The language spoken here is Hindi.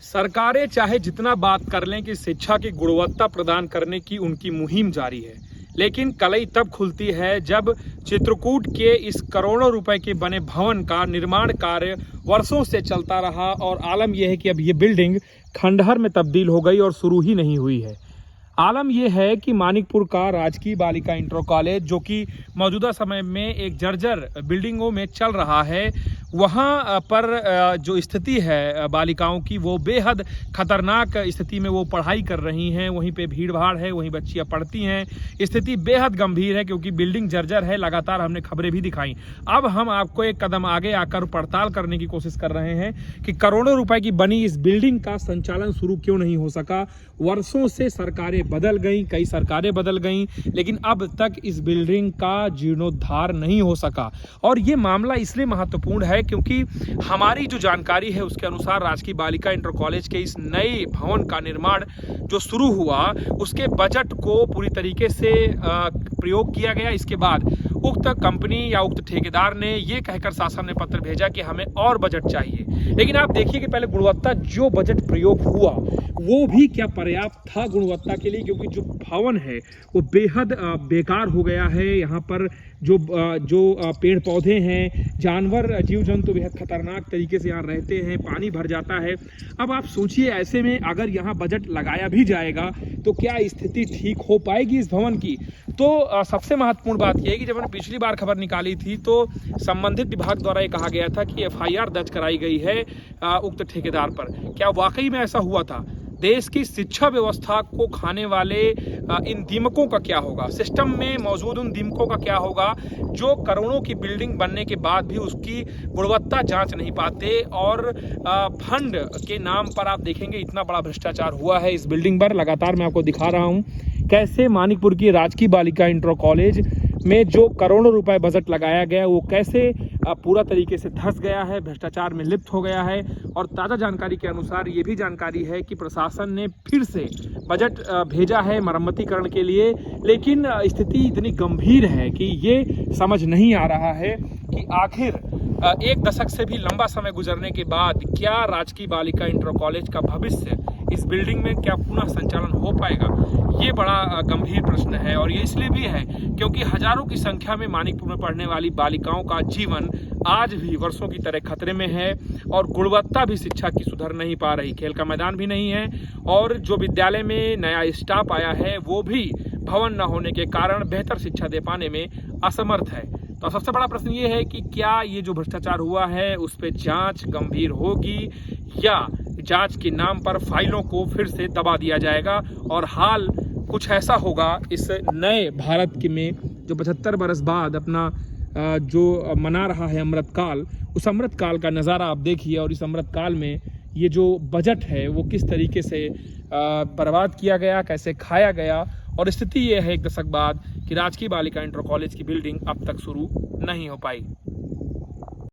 सरकारें चाहे जितना बात कर लें कि शिक्षा की गुणवत्ता प्रदान करने की उनकी मुहिम जारी है, लेकिन कलई तब खुलती है जब चित्रकूट के इस करोड़ों रुपए के बने भवन का निर्माण कार्य वर्षों से चलता रहा और आलम यह है कि अब ये बिल्डिंग खंडहर में तब्दील हो गई और शुरू ही नहीं हुई है। आलम यह है कि मानिकपुर का राजकीय बालिका इंटर कॉलेज, जो कि मौजूदा समय में एक जर्जर बिल्डिंगों में चल रहा है, वहाँ पर जो स्थिति है बालिकाओं की वो बेहद खतरनाक स्थिति में वो पढ़ाई कर रही हैं। वहीं पे भीड़ भाड़ है, वहीं बच्चियाँ पढ़ती हैं। स्थिति बेहद गंभीर है क्योंकि बिल्डिंग जर्जर है। लगातार हमने खबरें भी दिखाई। अब हम आपको एक कदम आगे आकर पड़ताल करने की कोशिश कर रहे हैं कि करोड़ों रुपए की बनी इस बिल्डिंग का संचालन शुरू क्यों नहीं हो सका। वर्षों से सरकारें बदल गई, कई सरकारें बदल गई, लेकिन अब तक इस बिल्डिंग का जीर्णोद्धार नहीं हो सका। और ये मामला इसलिए महत्वपूर्ण है क्योंकि हमारी जो जानकारी है उसके अनुसार राजकीय बालिका इंटर कॉलेज के इस नए भवन का निर्माण जो शुरू हुआ, उसके बजट को पूरी तरीके से प्रयोग किया गया। इसके बाद उक्त कंपनी या उक्त ठेकेदार ने ये कहकर शासन में पत्र भेजा कि हमें और बजट चाहिए। लेकिन आप देखिए कि पहले गुणवत्ता जो बजट प्रयोग हुआ वो भी क्या पर्याप्त था गुणवत्ता के लिए, क्योंकि जो भवन है वो बेहद बेकार हो गया है। यहाँ पर जो पेड़ पौधे हैं, जानवर जीव जंतु बेहद खतरनाक तरीके से यहाँ रहते हैं, पानी भर जाता है। अब आप सोचिए, ऐसे में अगर यहाँ बजट लगाया भी जाएगा तो क्या स्थिति ठीक हो पाएगी इस भवन की। तो सबसे महत्वपूर्ण बात यह है कि जब हमने पिछली बार खबर निकाली थी तो संबंधित विभाग द्वारा ये कहा गया था कि FIR दर्ज कराई गई है उक्त ठेकेदार पर। क्या वाकई में ऐसा हुआ था? देश की शिक्षा व्यवस्था को खाने वाले इन दीमकों का क्या होगा? सिस्टम में मौजूद उन दीमकों का क्या होगा जो करोड़ों की बिल्डिंग बनने के बाद भी उसकी गुणवत्ता जांच नहीं पाते और फंड के नाम पर आप देखेंगे इतना बड़ा भ्रष्टाचार हुआ है इस बिल्डिंग पर। लगातार मैं आपको दिखा रहा हूं कैसे मानिकपुर की राजकीय बालिका इंटर कॉलेज में जो करोड़ों रुपए बजट लगाया गया वो कैसे पूरा तरीके से धंस गया है, भ्रष्टाचार में लिप्त हो गया है। और ताज़ा जानकारी के अनुसार ये भी जानकारी है कि प्रशासन ने फिर से बजट भेजा है मरम्मतीकरण के लिए, लेकिन स्थिति इतनी गंभीर है कि ये समझ नहीं आ रहा है कि आखिर एक दशक से भी लंबा समय गुजरने के बाद क्या राजकीय बालिका इंटर कॉलेज का भविष्य इस बिल्डिंग में क्या पुनः संचालन हो पाएगा। ये बड़ा गंभीर प्रश्न है और ये इसलिए भी है क्योंकि हजारों की संख्या में मानिकपुर में पढ़ने वाली बालिकाओं का जीवन आज भी वर्षों की तरह खतरे में है और गुणवत्ता भी शिक्षा की सुधर नहीं पा रही। खेल का मैदान भी नहीं है और जो विद्यालय में नया स्टाफ आया है वो भी भवन न होने के कारण बेहतर शिक्षा दे पाने में असमर्थ है। तो सबसे बड़ा प्रश्न ये है कि क्या ये जो भ्रष्टाचार हुआ है उस पर जांच गंभीर होगी या जांच के नाम पर फाइलों को फिर से दबा दिया जाएगा और हाल कुछ ऐसा होगा इस नए भारत के में जो 75 बरस बाद अपना जो मना रहा है अमृतकाल, उस अमृतकाल का नज़ारा आप देखिए। और इस अमृतकाल में ये जो बजट है वो किस तरीके से बर्बाद किया गया, कैसे खाया गया। और स्थिति ये है एक दशक बाद कि राजकीय बालिका इंटर कॉलेज की बिल्डिंग अब तक शुरू नहीं हो पाई।